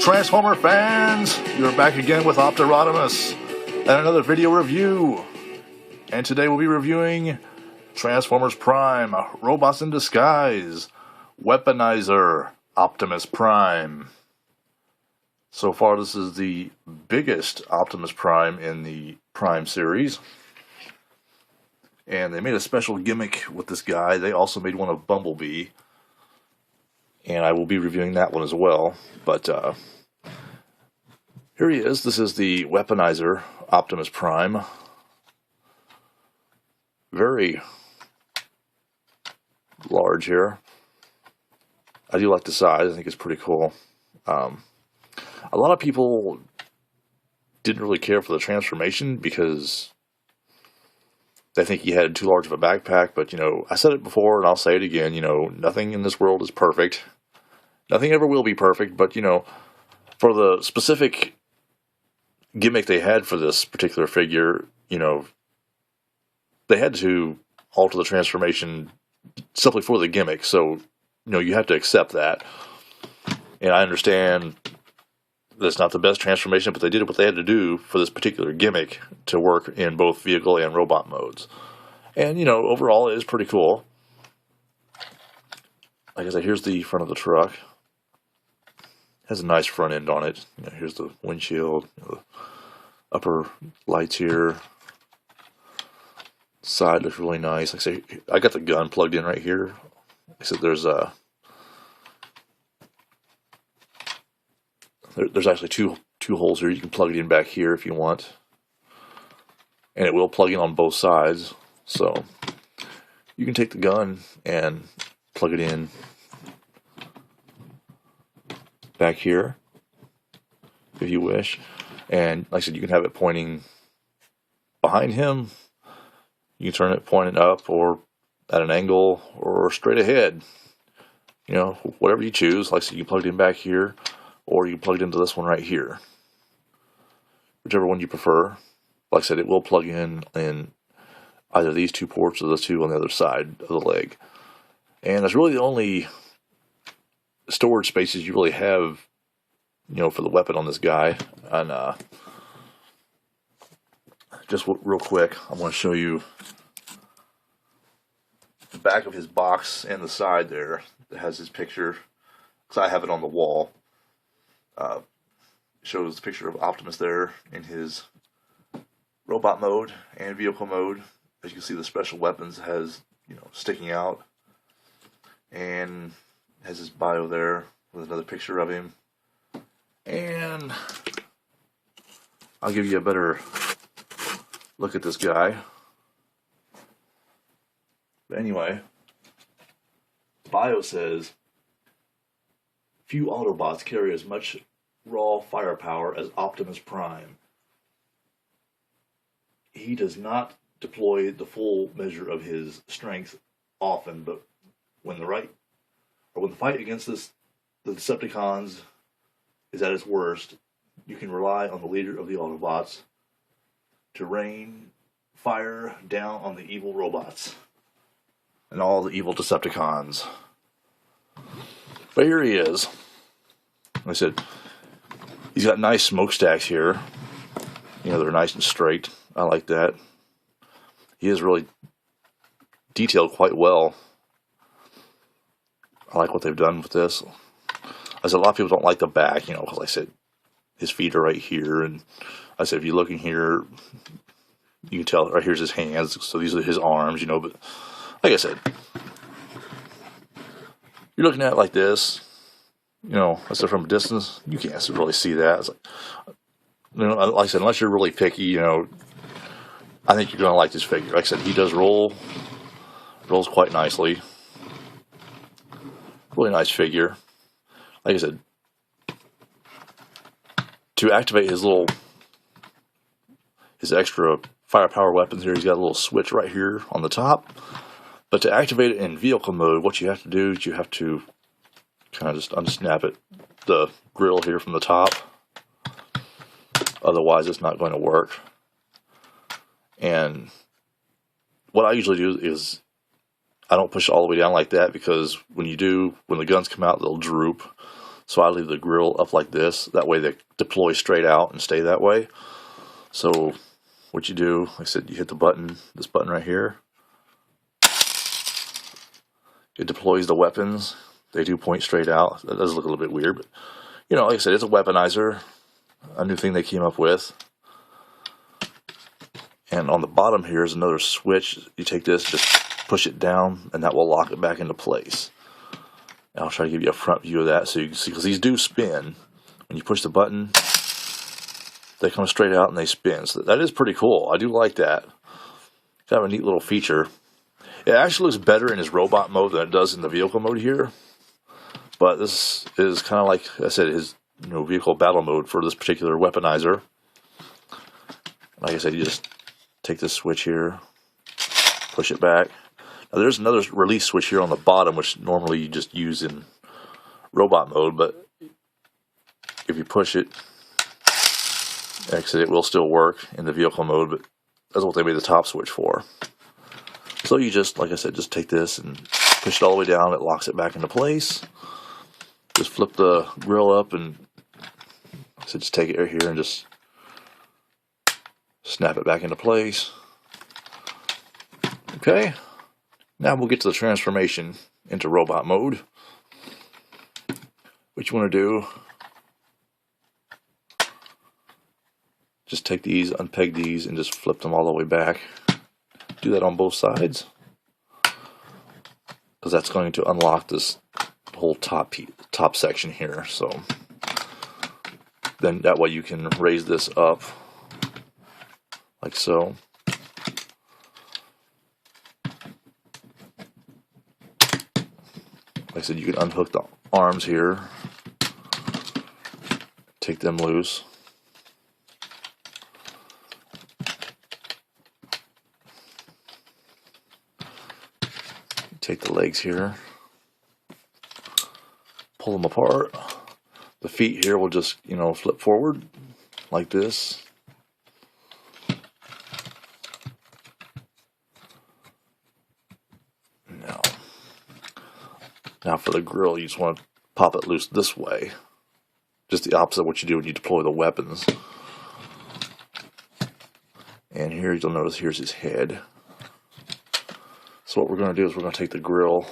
Transformer fans, you're back again with OPTIMUS and another video review. And today we'll be reviewing Transformers Prime, Robots in Disguise, Weaponizer, Optimus Prime. So far this is the biggest Optimus Prime in the Prime series. And they made a special gimmick with this guy. They also made one of Bumblebee. And I will be reviewing that one as well. But here he is. This is the Weaponizer Optimus Prime. Very large here. I do like the size. I think it's pretty cool. A lot of people didn't really care for the transformation because they think he had too large of a backpack. But, you know, I said it before and I'll say it again. You know, nothing in this world is perfect. Nothing ever will be perfect. But, you know, for the specific gimmick they had for this particular figure, you know, they had to alter the transformation simply for the gimmick. So, you know, you have to accept that. And I understand that's not the best transformation, but they did what they had to do for this particular gimmick to work in both vehicle and robot modes. And, you know, overall it is pretty cool. Like I said, here's the front of the truck. Has a nice front end on it. You know, here's the windshield, you know, the upper lights here. Side looks really nice. Like I say, I got the gun plugged in right here. Like I said, there's actually two holes here. You can plug it in back here if you want, and it will plug in on both sides. So you can take the gun and plug it in back here if you wish. And like I said, you can have it pointing behind him. You can turn it pointing up or at an angle or straight ahead. You know, whatever you choose. Like I said, you can plug it in back here, or you can plug it into this one right here. Whichever one you prefer. Like I said, it will plug in either these two ports or the two on the other side of the leg. And that's really the only storage spaces you really have, you know, for the weapon on this guy. And just real quick, I want to show you the back of his box and the side there that has his picture, because I have it on the wall. Shows the picture of Optimus there in his robot mode and vehicle mode. As you can see, the special weapons has, you know, sticking out, and has his bio there with another picture of him. And I'll give you a better look at this guy. But anyway, bio says, few Autobots carry as much raw firepower as Optimus Prime. He does not deploy the full measure of his strength often, but when the fight against the Decepticons is at its worst, you can rely on the leader of the Autobots to rain fire down on the evil robots and all the evil Decepticons. But here he is. Like I said, he's got nice smokestacks here. You know, they're nice and straight. I like that. He is really detailed quite well. I like what they've done with this. As a lot of people don't like the back, you know, because like I said, his feet are right here, and I said if you look in here, you can tell right here's his hands, so these are his arms, you know. But like I said, you're looking at it like this, you know, I said from a distance, you can't really see that. It's like, you know, like I said, unless you're really picky, you know, I think you're gonna like this figure. Like I said, he does rolls quite nicely. Really nice figure. Like I said, to activate his extra firepower weapons here, he's got a little switch right here on the top. But to activate it in vehicle mode, what you have to do is you have to kind of just unsnap it, the grill here from the top. Otherwise, it's not going to work. And what I usually do is I don't push it all the way down like that, because when the guns come out, they'll droop. So I leave the grill up like this. That way they deploy straight out and stay that way. So what you do, like I said, you hit the button, this button right here. It deploys the weapons. They do point straight out. That does look a little bit weird, but you know, like I said, it's a weaponizer, a new thing they came up with. And on the bottom here is another switch. You take this, just push it down, and that will lock it back into place. And I'll try to give you a front view of that so you can see, because these do spin. When you push the button, they come straight out and they spin. So that is pretty cool. I do like that. Kind of a neat little feature. It actually looks better in his robot mode than it does in the vehicle mode here. But this is kind of like I said, his vehicle battle mode for this particular weaponizer. Like I said, you just take this switch here, push it back. Now there's another release switch here on the bottom, which normally you just use in robot mode, but if you push it, it will still work in the vehicle mode, but that's what they made the top switch for. So you just, like I said, just take this and push it all the way down. It locks it back into place. Just flip the grill up and so just take it right here and just snap it back into place. Okay, now we'll get to the transformation into robot mode. What you want to do, just take these, unpeg these, and just flip them all the way back. Do that on both sides, because that's going to unlock this whole top section here. So then that way you can raise this up like so. Like I said, you can unhook the arms here, take them loose. Take the legs here, pull them apart. The feet here will just, flip forward like this. Now for the grill, you just want to pop it loose this way. Just the opposite of what you do when you deploy the weapons. And here you'll notice here's his head. So what we're going to do is we're going to take the grill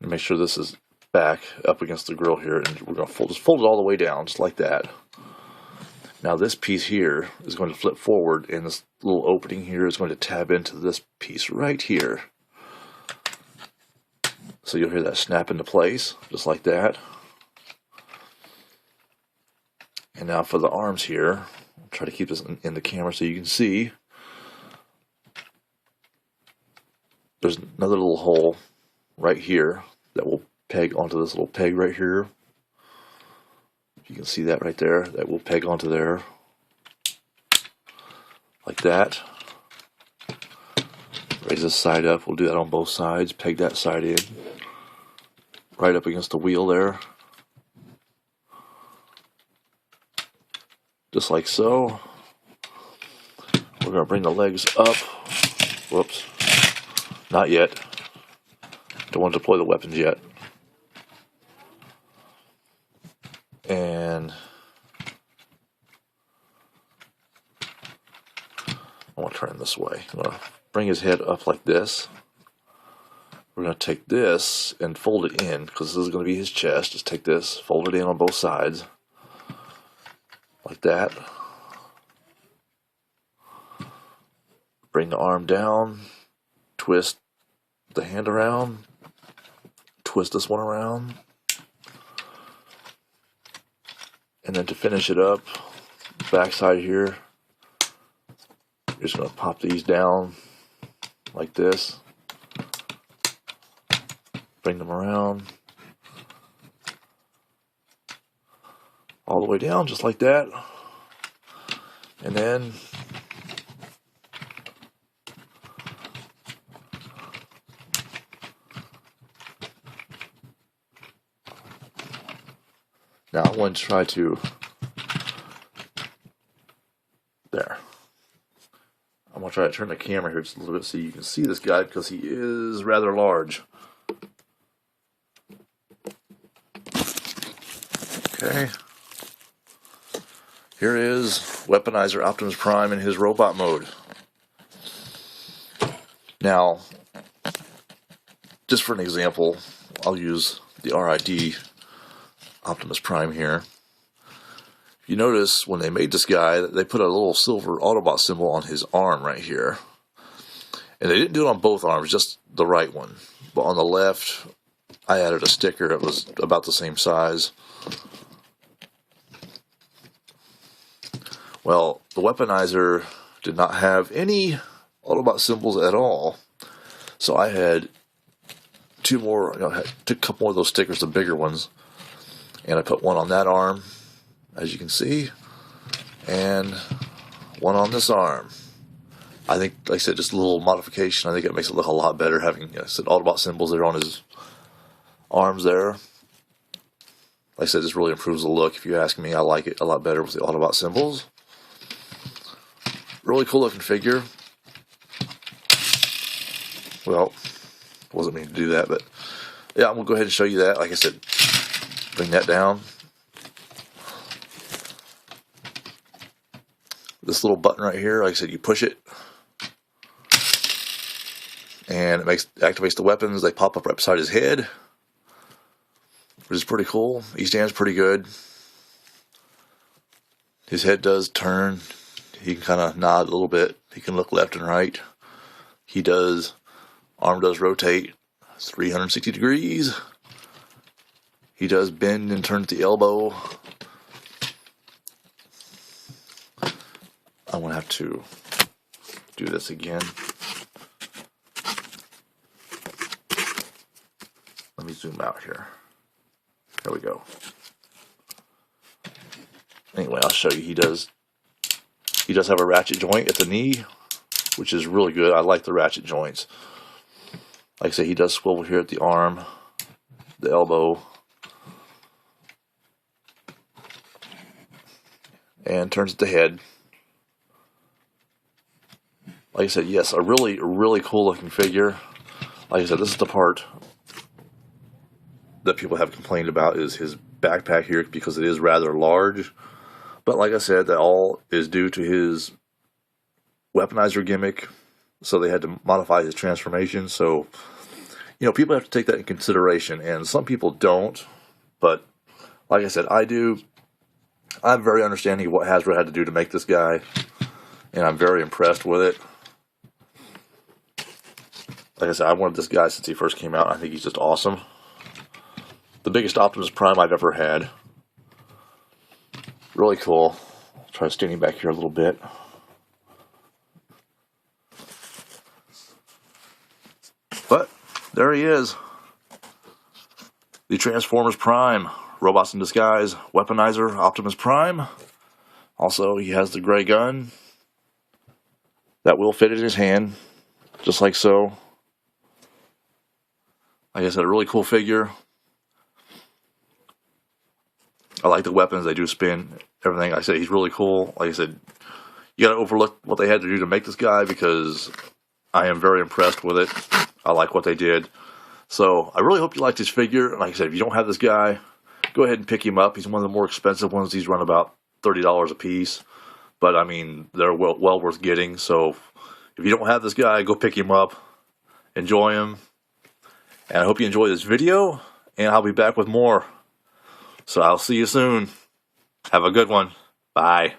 and make sure this is back up against the grill here, and we're going to just fold it all the way down, just like that. Now this piece here is going to flip forward, and this little opening here is going to tab into this piece right here. So you'll hear that snap into place, just like that. And now for the arms here, I'll try to keep this in the camera so you can see. There's another little hole right here that will peg onto this little peg right here. You can see that right there. That will peg onto there. Like that. Raise this side up. We'll do that on both sides. Peg that side in. Right up against the wheel there. Just like so. We're going to bring the legs up. Whoops. Not yet. Don't want to deploy the weapons yet. And I want to turn this way. I'm going to bring his head up like this. We're going to take this and fold it in, because this is going to be his chest. Just take this, fold it in on both sides. Like that. Bring the arm down. Twist the hand around. Twist this one around. And then to finish it up, back side here, you're just going to pop these down like this. Bring them around. All the way down, just like that. And then now I want to try to, there. I'm going to try to turn the camera here just a little bit so you can see this guy because he is rather large. Okay. Here is Weaponizer Optimus Prime in his robot mode. Now, just for an example, I'll use the RID Optimus Prime here. You notice when they made this guy, they put a little silver Autobot symbol on his arm right here. And they didn't do it on both arms, just the right one. But on the left, I added a sticker that was about the same size. Well, the Weaponizer did not have any Autobot symbols at all. So I had two more, took a couple more of those stickers, the bigger ones. And I put one on that arm, as you can see, and one on this arm. I think, like I said, just a little modification. I think it makes it look a lot better having, like I said, Autobot symbols there on his arms there. Like I said, this really improves the look. If you ask me, I like it a lot better with the Autobot symbols. Really cool looking figure. Well, wasn't meaning to do that, but yeah, I'm going to go ahead and show you that. Like I said, bring that down. This little button right here, like I said, you push it, and it activates the weapons. They pop up right beside his head, which is pretty cool. He stands pretty good. His head does turn. He can kind of nod a little bit. He can look left and right. He does. Arm does rotate 360 degrees. He does bend and turn at the elbow. I'm going to have to do this again. Let me zoom out here. There we go. Anyway, I'll show you. He does have a ratchet joint at the knee, which is really good. I like the ratchet joints. Like I say, he does swivel here at the arm, the elbow, and turns at the head. Like I said, yes, a really, really cool looking figure. Like I said, this is the part that people have complained about, is his backpack here, because it is rather large. But like I said, that all is due to his Weaponizer gimmick. So they had to modify his transformation. So, people have to take that in consideration. And some people don't. But like I said, I do. I'm very understanding of what Hasbro had to do to make this guy. And I'm very impressed with it. Like I said, I wanted this guy since he first came out. I think he's just awesome. The biggest Optimus Prime I've ever had. Really cool. I'll try standing back here a little bit. But there he is. The Transformers Prime. Robots in Disguise. Weaponizer Optimus Prime. Also, he has the gray gun. That will fit in his hand. Just like so. Like I said, a really cool figure. I like the weapons. They do spin. Everything. Like I said, he's really cool. Like I said, you got to overlook what they had to do to make this guy, because I am very impressed with it. I like what they did. So I really hope you liked this figure. Like I said, if you don't have this guy, go ahead and pick him up. He's one of the more expensive ones. These run about $30 a piece. But I mean, they're well worth getting. So if you don't have this guy, go pick him up. Enjoy him. And I hope you enjoy this video. And I'll be back with more. So I'll see you soon. Have a good one. Bye.